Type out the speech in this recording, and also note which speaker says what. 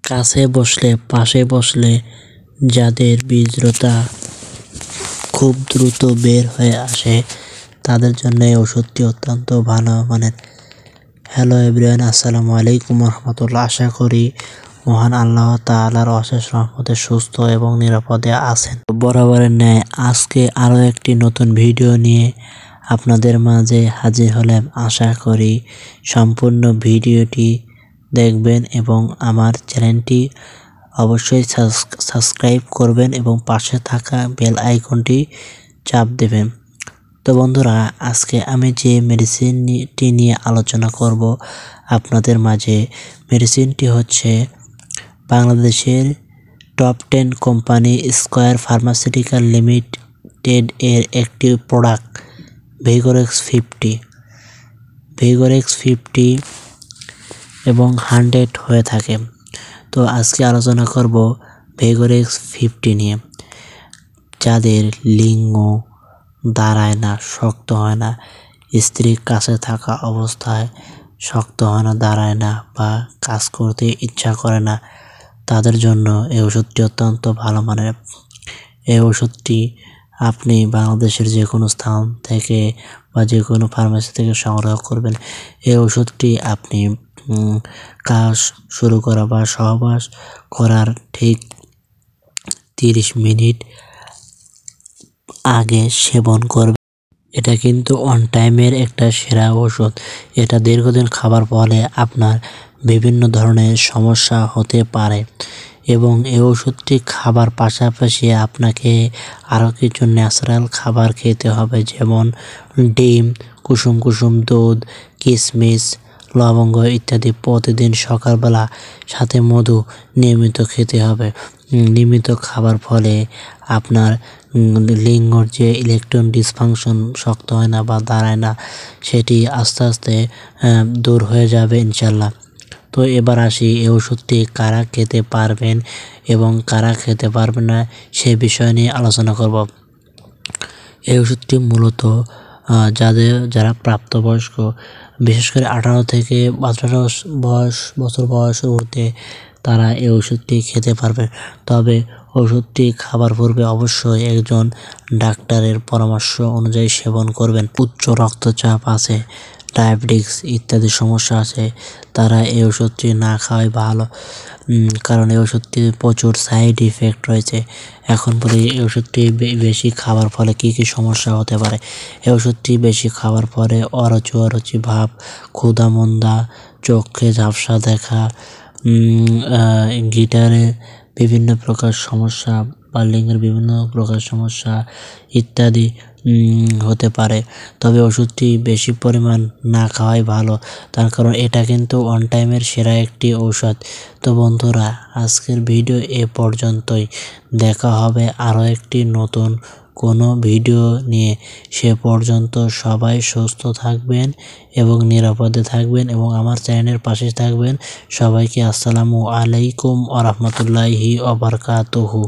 Speaker 1: কাছে বসলে পাশে বসলে যাদের বীর্যতা খুব দ্রুত বের হয়ে আসে তাদের জন্য এই ওষুধটি অত্যন্ত ভালো মানের। হ্যালো এভরিওয়ান, আসসালামু আলাইকুম রহমতুল্লাহ। আশা করি মহান আল্লাহ তাআলার অশেষ রহমতে সুস্থ এবং নিরাপদে আছেন। বরাবরের ন্যায় আজকে আরও একটি নতুন ভিডিও নিয়ে আপনাদের মাঝে হাজির হলাম। আশা করি সম্পূর্ণ ভিডিওটি দেখবেন এবং আমার চ্যানেলটি অবশ্যই সাবস্ক্রাইব করবেন এবং পাশে থাকা বেল আইকনটি চাপ দেবেন। তো বন্ধুরা, আজকে আমি যে মেডিসিনটি নিয়ে আলোচনা করব আপনাদের মাঝে, মেডিসিনটি হচ্ছে বাংলাদেশের top 10 company square pharmaceutical limited এর একটি প্রোডাক্ট ভিগোরেক্স 50 এবং 100 হয়ে থাকে। তো আজকে আলোচনা করব ভিগোরেক্স 50 নিয়ে। যাদের লিঙ্গ দাঁড়ায় না, শক্ত হয় না, স্ত্রীর কাছে থাকা অবস্থায় শক্ত হয় না, দাঁড়ায় না বা কাজ করতে ইচ্ছা করে না, তাদের জন্য এই ওষুধটি অত্যন্ত ভালো মানের। এই ওষুধটি আপনি বাংলাদেশের যে কোনো স্থান থেকে বা যে কোনো ফার্মেসি থেকে সংগ্রহ করবেন। এই ওষুধটি আপনি কাজ শুরু করা বা সহবাস করার ঠিক 30 মিনিট আগে সেবন করবেন। এটা কিন্তু অন টাইমের একটা সেরা ওষুধ। এটা দীর্ঘদিন খাবার ফলে আপনার বিভিন্ন ধরনের সমস্যা হতে পারে এবং এই ওষুধটি খাবার পাশাপাশি আপনাকে আরও কিছু ন্যাচারাল খাবার খেতে হবে, যেমন ডিম, কুসুম কুসুম দুধ, কিশমিশ, লবঙ্গ ইত্যাদি প্রতিদিন সকালবেলা সাথে মধু নিয়মিত খেতে হবে। নিয়মিত খাবার ফলে আপনার লিঙ্গর যে ইলেকট্রন ডিসফাংশন, শক্ত হয় না বা দাঁড়ায় না, সেটি আস্তে আস্তে দূর হয়ে যাবে ইনশাল্লাহ। তো এবার আসি এই ওষুধটি কারা খেতে পারবেন এবং কারা খেতে পারবেন না সে বিষয় নিয়ে আলোচনা করব। এই ওষুধটি মূলত যারা প্রাপ্তবয়স্ক, বিশেষ করে 18 থেকে 18 বছর বয়সের ঊর্ধ্বে, তারা এই ওষুধটি খেতে পারবে। তবে ওষুধটি খাবার পূর্বে অবশ্যই একজন ডাক্তারের পরামর্শ অনুযায়ী সেবন করবেন। উচ্চ রক্তচাপ আছে, ডায়াবেটিস ইত্যাদি সমস্যা আছে, তারা এই ওষুধটি না খাওয়াই ভালো, কারণ এই ওষুধটির প্রচুর সাইড ইফেক্ট রয়েছে। এখন বলি এই ওষুধটি বেশি খাবার ফলে কী কী সমস্যা হতে পারে। এই ওষুধটি বেশি খাবার পরে অরুচি ভাব, ক্ষুধা মন্দা, চোখে ঝাপসা দেখা, গিটারে বিভিন্ন প্রকার সমস্যা বা লিঙ্গের বিভিন্ন প্রকার সমস্যা ইত্যাদি হতে পারে। তবে ওষুধটি বেশি পরিমাণ না খাওয়াই ভালো, তার কারণ এটা কিন্তু অন টাইমের সেরা একটি ঔষধ। তো বন্ধুরা, আজকের ভিডিও এ পর্যন্তই। দেখা হবে আরও একটি নতুন কোনো ভিডিও নিয়ে। সে পর্যন্ত সবাই সুস্থ থাকবেন এবং নিরাপদে থাকবেন এবং আমার চ্যানেলের পাশে থাকবেন। সবাইকে আসসালামু আলাইকুম ওয়া রাহমাতুল্লাহি ওয়া বারাকাতুহু।